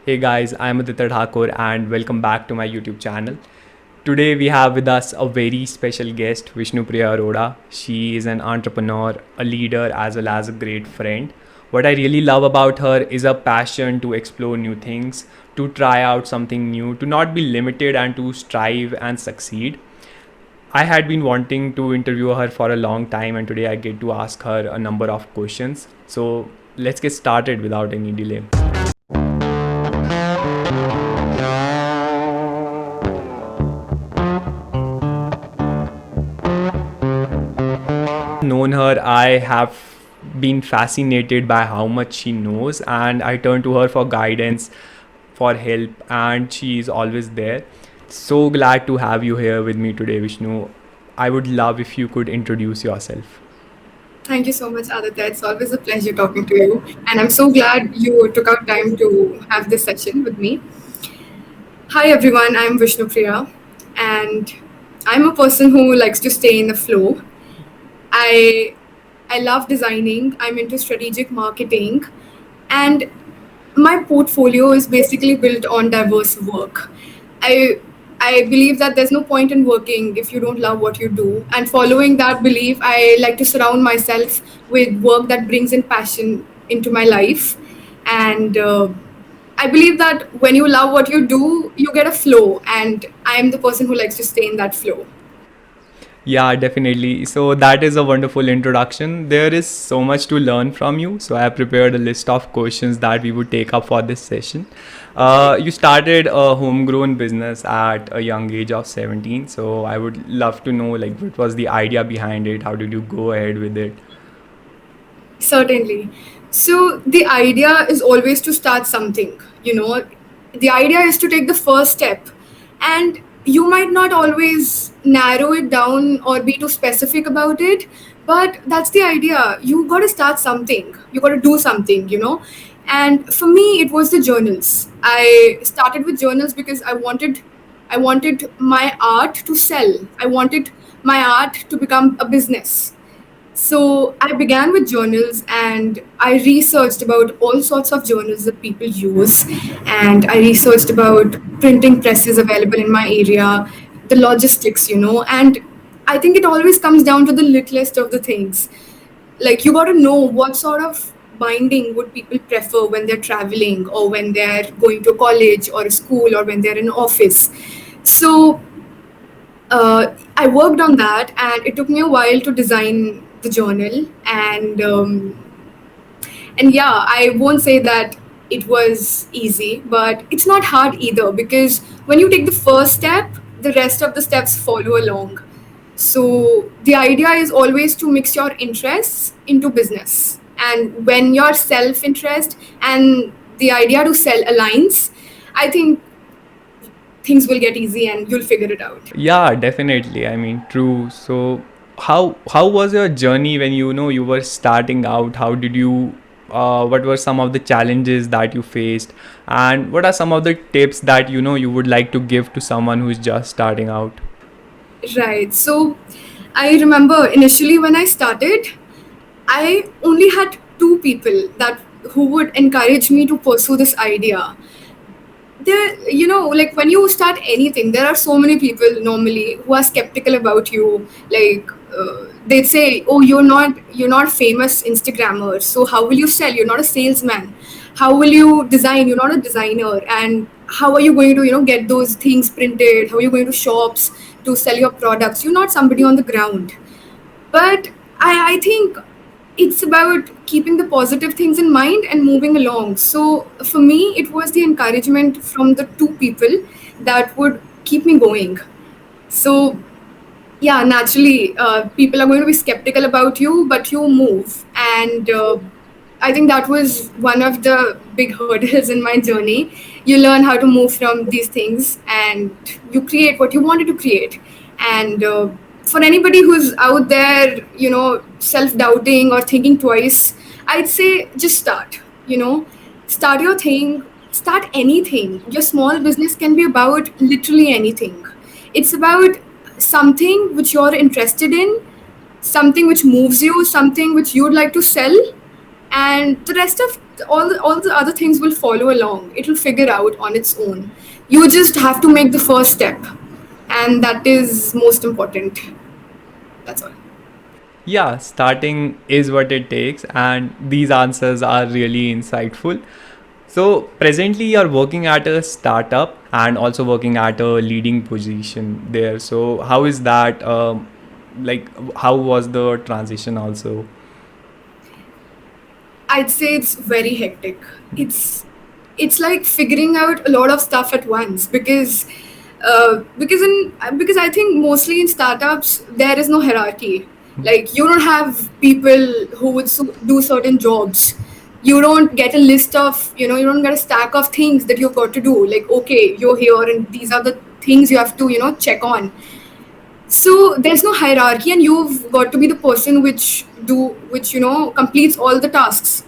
Hey guys, I'm Aditya Thakur and welcome back to my YouTube channel. Today we have with us a very special guest, Vishnupriya Arora. She is an entrepreneur, a leader, as well as a great friend. What I really love about her is a passion to explore new things, to try out something new, to not be limited and to strive and succeed. I had been wanting to interview her for a long time, and today I get to ask her a number of questions. So let's get started without any delay. Known her, I have been fascinated by how much she knows, and I turn to her for guidance, for help, and she is always there. So glad to have you here with me today, Vishnu. I would love if you could introduce yourself. Thank you so much, Aditya. It's always a pleasure talking to you. And I'm so glad you took out time to have this session with me. Hi, everyone. I'm Vishnupriya. And I'm a person who likes to stay in the flow. I, I love designing, I'm into strategic marketing. And my portfolio is basically built on diverse work. I I believe that there's no point in working if you don't love what you do. And following that belief, I like to surround myself with work that brings in passion into my life. And I believe that when you love what you do, you get a flow. And I'm the person who likes to stay in that flow. Yeah, definitely. So that is a wonderful introduction. There is so much to learn from you. So I have prepared a list of questions that we would take up for this session. You started a homegrown business at a young age of 17. So I would love to know like what was the idea behind it? How did you go ahead with it? Certainly. So the idea is always to start something, you know. The idea is to take the first step. And you might not always narrow it down or be too specific about it, but that's the idea. You got to start something. You got to do something, you know. And for me it was the journals. I started with journals because I wanted my art to sell. I wanted my art to become a business. So I began with journals and I researched about all sorts of journals that people use. And I researched about printing presses available in my area, the logistics, you know. And I think it always comes down to the littlest of the things. Like you got to know what sort of binding would people prefer when they're traveling or when they're going to college or a school or when they're in office. So I worked on that, and it took me a while to design the journal. And yeah, I won't say that it was easy, but it's not hard either because when you take the first step, the rest of the steps follow along. So the idea is always to mix your interests into business, and when your self interest and the idea to sell aligns, I think things will get easy and you'll figure it out. Yeah, definitely. I mean, true. So how was your journey when you were starting out? How did you what were some of the challenges that you faced, and what are some of the tips that you would like to give to someone who's just starting out? Right. So I remember initially when I started, I only had two people that who would encourage me to pursue this idea. There, you know, like when you start anything, there are so many people normally who are skeptical about you. Like they'd say, "Oh, you're not famous Instagrammer, so how will you sell? You're not a salesman. How will you design? You're not a designer, and how are you going to, get those things printed? How are you going to shops to sell your products? You're not somebody on the ground." But I think it's about keeping the positive things in mind and moving along. So for me, it was the encouragement from the two people that would keep me going. So yeah, naturally, people are going to be skeptical about you, but you move. And I think that was one of the big hurdles in my journey. You learn how to move from these things and you create what you wanted to create. And for anybody who's out there, self doubting or thinking twice, I'd say just start, start your thing, start anything. Your small business can be about literally anything. It's about something which you're interested in, something which moves you, something which you'd like to sell, and the rest of all the other things will follow along. It will figure out on its own. You just have to make the first step, and that is most important. That's all. Yeah, starting is what it takes, and these answers are really insightful. So, presently, you're working at a startup and also working at a leading position there. So, how is that? Like, how was the transition also? I'd say it's very hectic. It's it's like figuring out a lot of stuff at once, because I think mostly in startups there is no hierarchy. Like, you don't have people who would do certain jobs. You don't get a list of, you don't get a stack of things that you've got to do. Like, okay, you're here and these are the things you have to, check on. So there's no hierarchy, and you've got to be the person which completes all the tasks.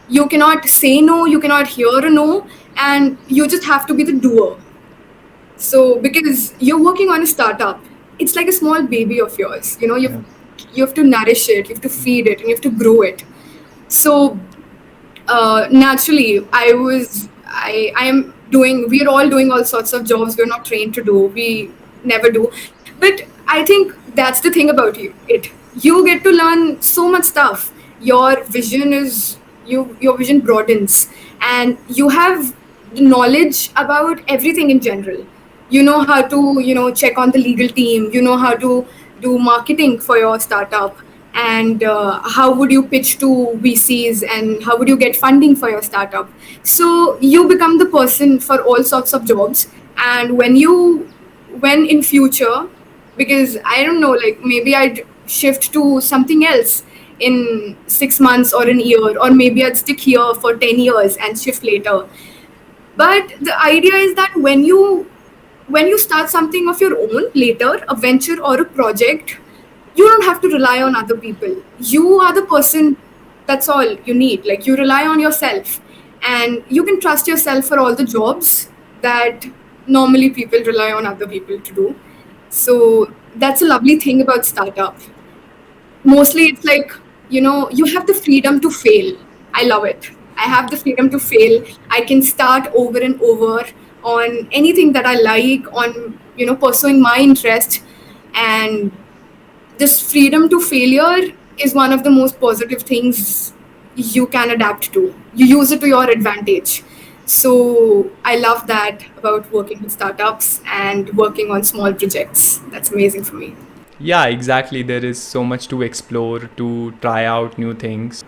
You cannot say no, you cannot hear a no, and you just have to be the doer. So because you're working on a startup, it's like a small baby of yours. You have to nourish it, you have to feed it, and you have to grow it. So naturally, I am doing, we're all doing all sorts of jobs we're not trained to do. We never do. But I think that's the thing about it. You get to learn so much stuff. Your vision your vision broadens, and you have knowledge about everything in general. You know how to, check on the legal team. You know how to do marketing for your startup, and how would you pitch to VCs, and how would you get funding for your startup. So you become the person for all sorts of jobs. And when in future, because I don't know, like, maybe I'd shift to something else in 6 months or an year, or maybe I'd stick here for 10 years and shift later. But the idea is that when you start something of your own later, a venture or a project, you don't have to rely on other people. You are the person. That's all you need. Like, you rely on yourself, and you can trust yourself for all the jobs that normally people rely on other people to do. So that's a lovely thing about startup. Mostly it's like, you have the freedom to fail. I love it. I have the freedom to fail. I can start over and over on anything that I like, on, pursuing my interest. And this freedom to failure is one of the most positive things you can adapt to. You use it to your advantage. So I love that about working with startups and working on small projects. That's amazing for me. Yeah, exactly. There is so much to explore, to try out new things,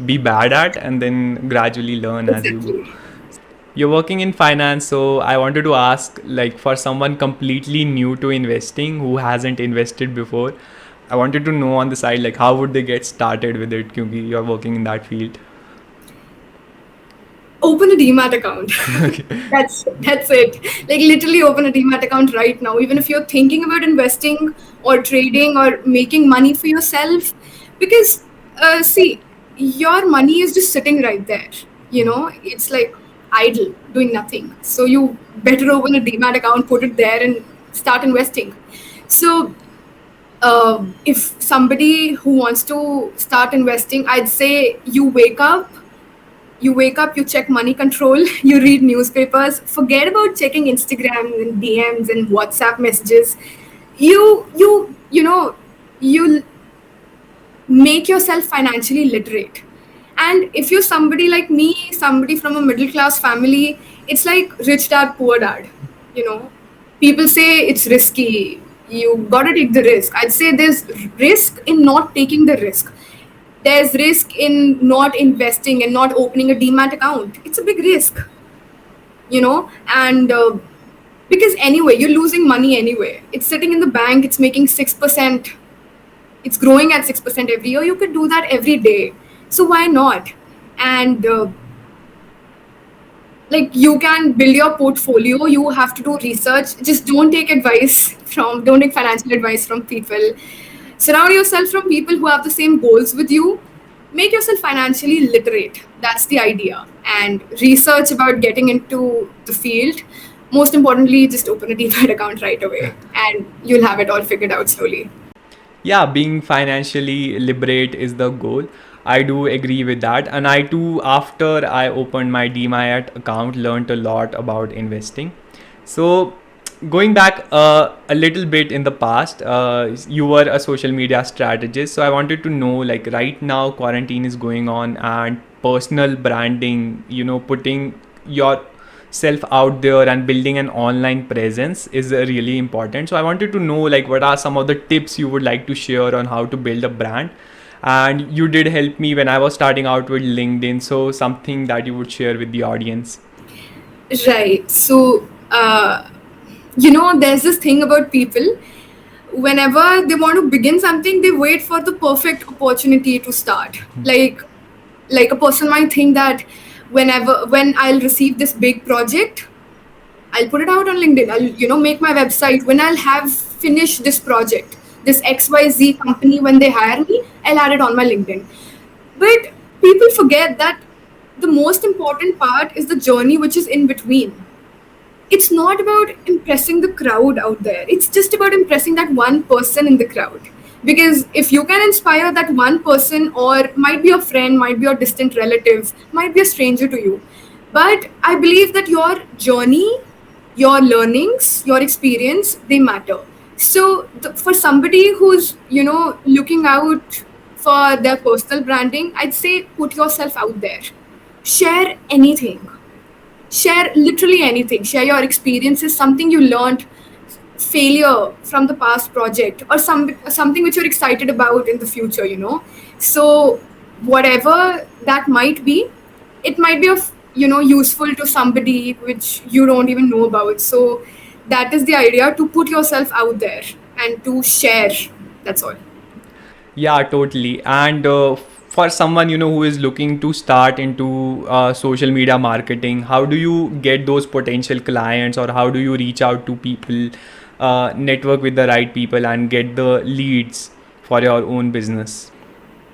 be bad at, and then gradually learn as you go. Exactly. You're working in finance, so I wanted to ask, like, for someone completely new to investing who hasn't invested before, I wanted to know on the side, like, how would they get started with it? Because you're working in that field. Open a demat account. Okay. That's it. Like, literally open a demat account right now. Even if you're thinking about investing or trading or making money for yourself, because see, your money is just sitting right there. It's like idle, doing nothing. So you better open a demat account, put it there, and start investing. So if somebody who wants to start investing, I'd say you check money control, you read newspapers, forget about checking Instagram and DMs and WhatsApp messages. You make yourself financially literate. And if you're somebody like me, somebody from a middle class family, it's like rich dad, poor dad. You know, people say it's risky. You gotta take the risk. I'd say there's risk in not taking the risk. There's risk in not investing and not opening a demat account. It's a big risk, and because anyway, you're losing money anyway. It's sitting in the bank, it's making 6%, it's growing at 6% every year. You could do that every day. So why not? And like, you can build your portfolio, you have to do research. Just don't take financial advice from people. Surround yourself from people who have the same goals with you. Make yourself financially literate. That's the idea. And research about getting into the field. Most importantly, just open a demat account right away, and you'll have it all figured out slowly. Yeah, being financially liberate is the goal. I do agree with that. And I too, after I opened my DMAT account, learned a lot about investing. So, going back a little bit in the past, you were a social media strategist. So, I wanted to know, like, right now, quarantine is going on, and personal branding, putting yourself out there and building an online presence is really important. So, I wanted to know, like, what are some of the tips you would like to share on how to build a brand? And you did help me when I was starting out with LinkedIn. So, something that you would share with the audience. Right. So, there's this thing about people. Whenever they want to begin something, they wait for the perfect opportunity to start. Like a person might think that when I'll receive this big project, I'll put it out on LinkedIn. I'll, make my website. When I'll have finished this project, this XYZ company, when they hire me, I'll add it on my LinkedIn. But people forget that the most important part is the journey which is in between. It's not about impressing the crowd out there. It's just about impressing that one person in the crowd. Because if you can inspire that one person, or might be a friend, might be a distant relative, might be a stranger to you, but I believe that your journey, your learnings, your experience, they matter. So for somebody who's looking out for their personal branding, I'd say put yourself out there. Share anything, share literally anything, share your experiences, something you learned, failure from the past project, or something which you're excited about in the future, so whatever that might be, it might be of useful to somebody which you don't even know about. So that is the idea, to put yourself out there and to share. That's all. Yeah, totally. And for someone who is looking to start into social media marketing, how do you get those potential clients, or how do you reach out to people, network with the right people, and get the leads for your own business?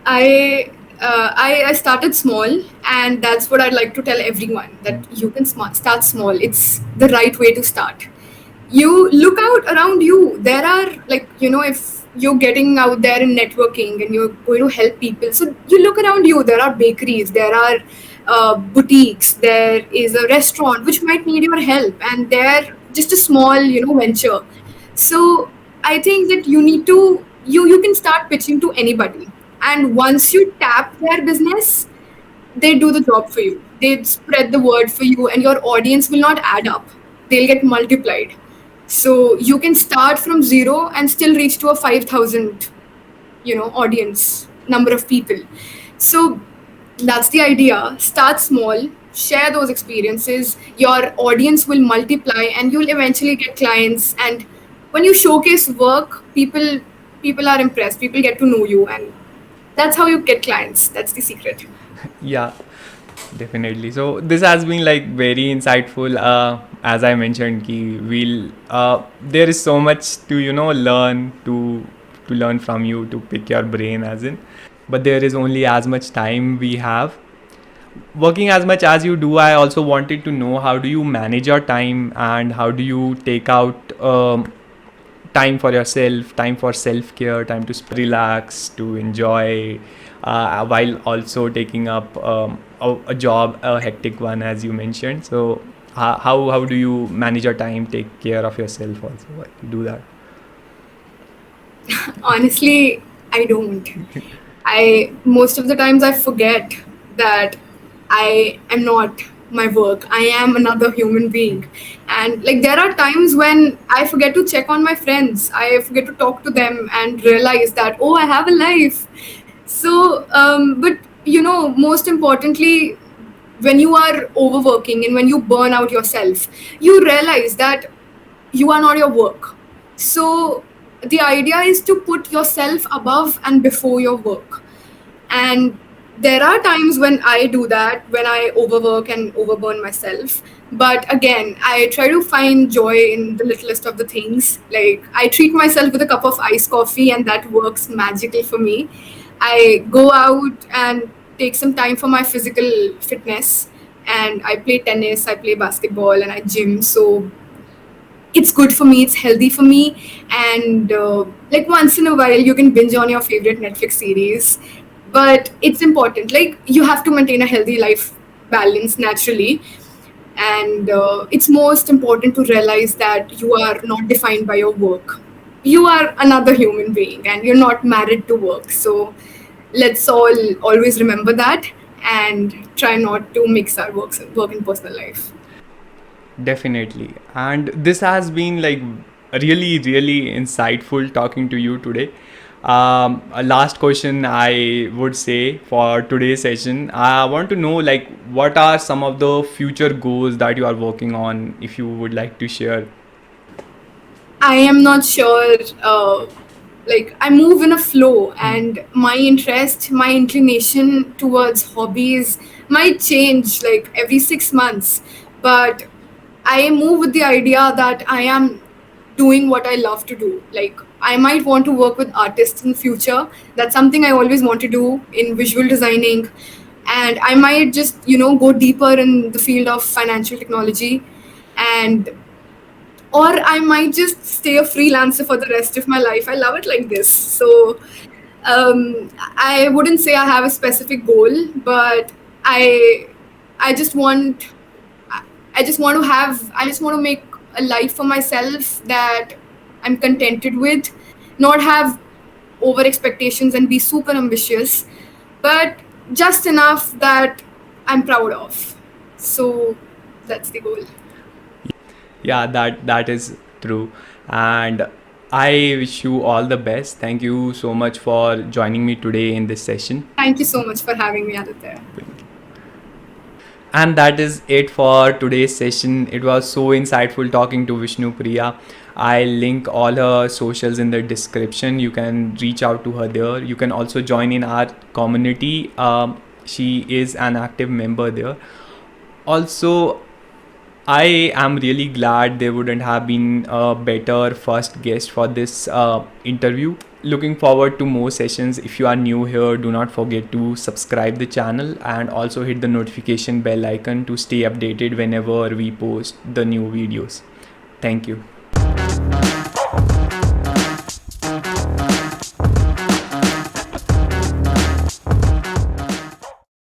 I started small, and that's what I'd like to tell everyone, that you can start small. It's the right way to start. You look out around you. There are, like, if you're getting out there in networking and you're going to help people, so you look around you. There are bakeries, there are boutiques, there is a restaurant which might need your help, and they're just a small venture. So I think that you need to, you can start pitching to anybody, and once you tap their business, they do the job for you. They spread the word for you, and your audience will not add up. They'll get multiplied. So you can start from zero and still reach to a 5,000, audience, number of people. So that's the idea. Start small, share those experiences. Your audience will multiply, and you'll eventually get clients. And when you showcase work, people are impressed. People get to know you, and that's how you get clients. That's the secret. Yeah, definitely. So this has been like very insightful. As I mentioned, ki there is so much to learn, to learn from you, to pick your brain, as in, but there is only as much time we have. Working as much as you do, I also wanted to know, how do you manage your time, and how do you take out time for yourself, time for self care, time to relax, to enjoy, while also taking up a job, a hectic one, as you mentioned. So, how do you manage your time, take care of yourself also? Why do you do that? Honestly, I don't. I most of the times I forget that I am not my work. I am another human being. And like there are times when I forget to check on my friends. I forget to talk to them and realize that, oh, I have a life. So, but most importantly, when you are overworking and when you burn out yourself, you realize that you are not your work. So the idea is to put yourself above and before your work. And there are times when I do that, when I overwork and overburn myself. But again, I try to find joy in the littlest of the things. Like I treat myself with a cup of iced coffee, and that works magically for me. I go out and take some time for my physical fitness, and I play tennis, I play basketball, and I gym. So it's good for me, it's healthy for me. And like once in a while, you can binge on your favorite Netflix series. but it's important. Like, you have to maintain a healthy life balance naturally, and it's most important to realize that you are not defined by your work. You are another human being, and you're not married to work. So let's all always remember that, and try not to mix our work and personal life. Definitely. And this has been like really, really insightful talking to you today. A last question I would say for today's session. I want to know like what are some of the future goals that you are working on, if you would like to share. I am not sure. Like, I move in a flow, and my interest, my inclination towards hobbies might change like every 6 months. But I move with the idea that I am doing what I love to do. Like, I might want to work with artists in the future. That's something I always want to do in visual designing. And I might just, go deeper in the field of financial technology, and or I might just stay a freelancer for the rest of my life. I love it like this. So I wouldn't say I have a specific goal, but I I just want I just want to make a life for myself that I'm contented with, not have over expectations and be super ambitious, but just enough that I'm proud of. So that's the goal. Yeah, that is true. And I wish you all the best. Thank you so much for joining me today in this session. Thank you so much for having me, Aditya. And that is it for today's session. It was so insightful talking to Vishnupriya. I'll link all her socials in the description. You can reach out to her there. You can also join in our community. She is an active member there. Also, I am really glad there wouldn't have been a better first guest for this interview. Looking forward to more sessions. If you are new here, do not forget to subscribe the channel and also hit the notification bell icon to stay updated whenever we post the new videos. Thank you.